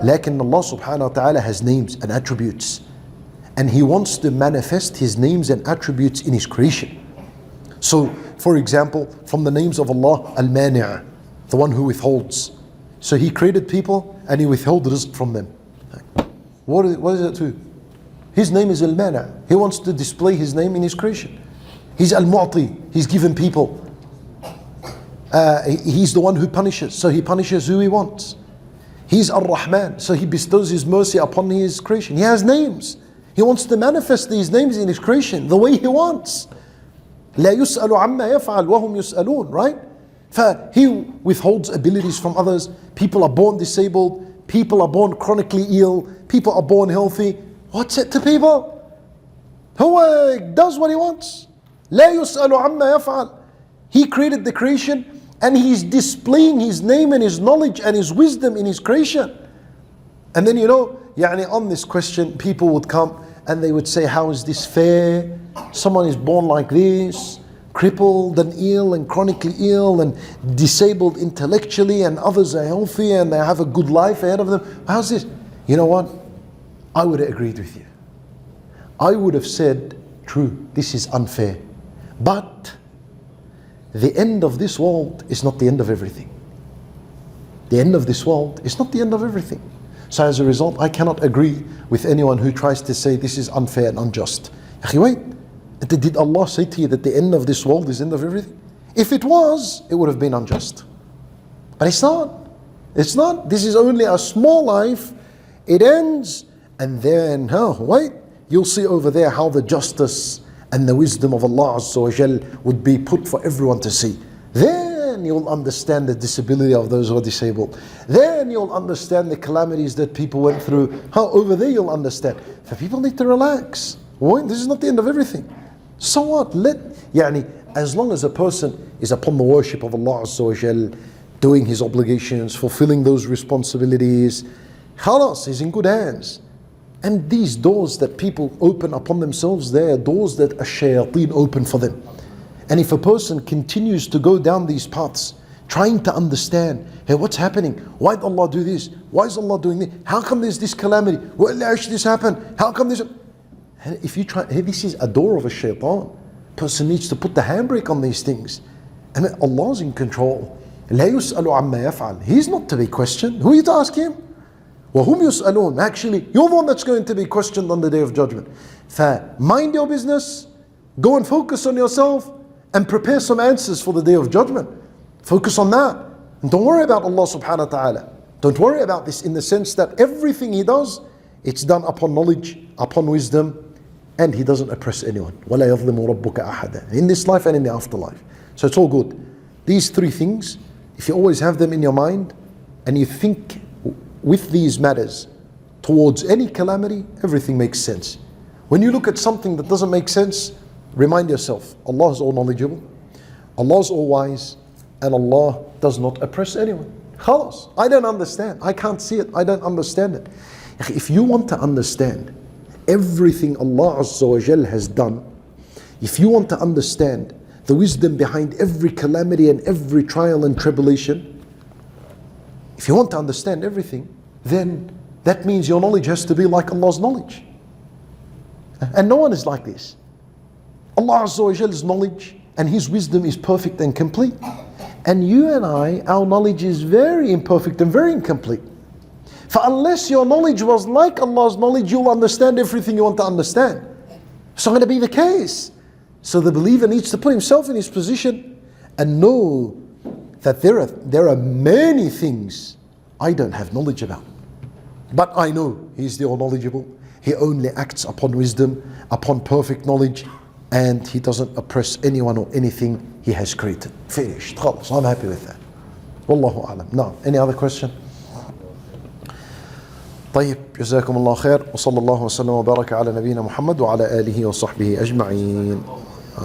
لكن Allah subhanahu wa ta'ala has names and attributes. And He wants to manifest His names and attributes in His creation. So, for example, from the names of Allah, Al-Mani', the one who withholds. So He created people and He withheld rizq from them. What is it to? His name is Al-Mani'. He wants to display His name in His creation. He's Al-Mu'ti. He's given people. He's the one who punishes. So He punishes who He wants. He's Ar-Rahman. So He bestows His mercy upon His creation. He has names. He wants to manifest these names in His creation the way He wants. لا يسأل عما يفعل وهم يسألون, right? He withholds abilities from others. People are born disabled. People are born chronically ill. People are born healthy. What's it to people? Who does what He wants. لا يسأل عما يفعل. He created the creation and He's displaying His name and His knowledge and His wisdom in His creation. And then on this question, people would come and they would say, how is this fair? Someone is born like this, crippled and ill and chronically ill and disabled intellectually, and others are healthy and they have a good life ahead of them. How's this? You know what? I would have agreed with you. I would have said, true, this is unfair. But the end of this world is not the end of everything. The end of this world is not the end of everything. So as a result, I cannot agree with anyone who tries to say this is unfair and unjust. Wait, did Allah say to you that the end of this world is the end of everything? If it was, it would have been unjust. But it's not. It's not. This is only a small life. It ends, and then, wait, you'll see over there how the justice and the wisdom of Allah Azza wa Jal would be put for everyone to see. Then you'll understand the disability of those who are disabled. Then you'll understand the calamities that people went through. Over there you'll understand. So people need to relax. Wait, this is not the end of everything. So what? As long as a person is upon the worship of Allah Azza wa Jal, doing his obligations, fulfilling those responsibilities, khalas, he's in good hands. And these doors that people open upon themselves, they are doors that a shayateen open for them. And if a person continues to go down these paths, trying to understand, hey, what's happening? Why did Allah do this? Why is Allah doing this? How come there's this calamity? Why did this happen? How come this? And if you try, hey, this is a door of a shaitan. Person needs to put the handbrake on these things. And Allah's in control. لا يسأل عما يفعل. He's not to be questioned. Who are you to ask Him? وَهُمْ يُسْأَلُونَ. Actually, you're the one that's going to be questioned on the Day of Judgment. Mind your business, go and focus on yourself, and prepare some answers for the Day of Judgment. Focus on that. And don't worry about Allah subhanahu wa ta'ala. Don't worry about this in the sense that everything He does, it's done upon knowledge, upon wisdom, and He doesn't oppress anyone. وَلَا يَظْلِمُ رَبُّكَ أَحَدًا. In this life and in the afterlife. So it's all good. These three things, if you always have them in your mind, and you think with these matters towards any calamity, everything makes sense. When you look at something that doesn't make sense, remind yourself, Allah is all knowledgeable, Allah is all wise, and Allah does not oppress anyone. Khalas, I don't understand, I can't see it, I don't understand it. If you want to understand everything Allah Azza wa Jal has done, if you want to understand the wisdom behind every calamity and every trial and tribulation, if you want to understand everything, then that means your knowledge has to be like Allah's knowledge. And no one is like this. Allah Azza wa Jal's knowledge and His wisdom is perfect and complete. And you and I, our knowledge is very imperfect and very incomplete. For unless your knowledge was like Allah's knowledge, you'll understand everything you want to understand. It's not going to be the case. So the believer needs to put himself in his position and know that there are many things I don't have knowledge about. But I know He's the all-knowledgeable. He only acts upon wisdom, upon perfect knowledge, and He doesn't oppress anyone or anything He has created. Finished. خلاص, I'm happy with that. Wallahu a'lam. Now, any other question? طيب, جزاكم الله خير وصلى الله وسلم وبارك على نبينا محمد وعلى آله وصحبه أجمعين.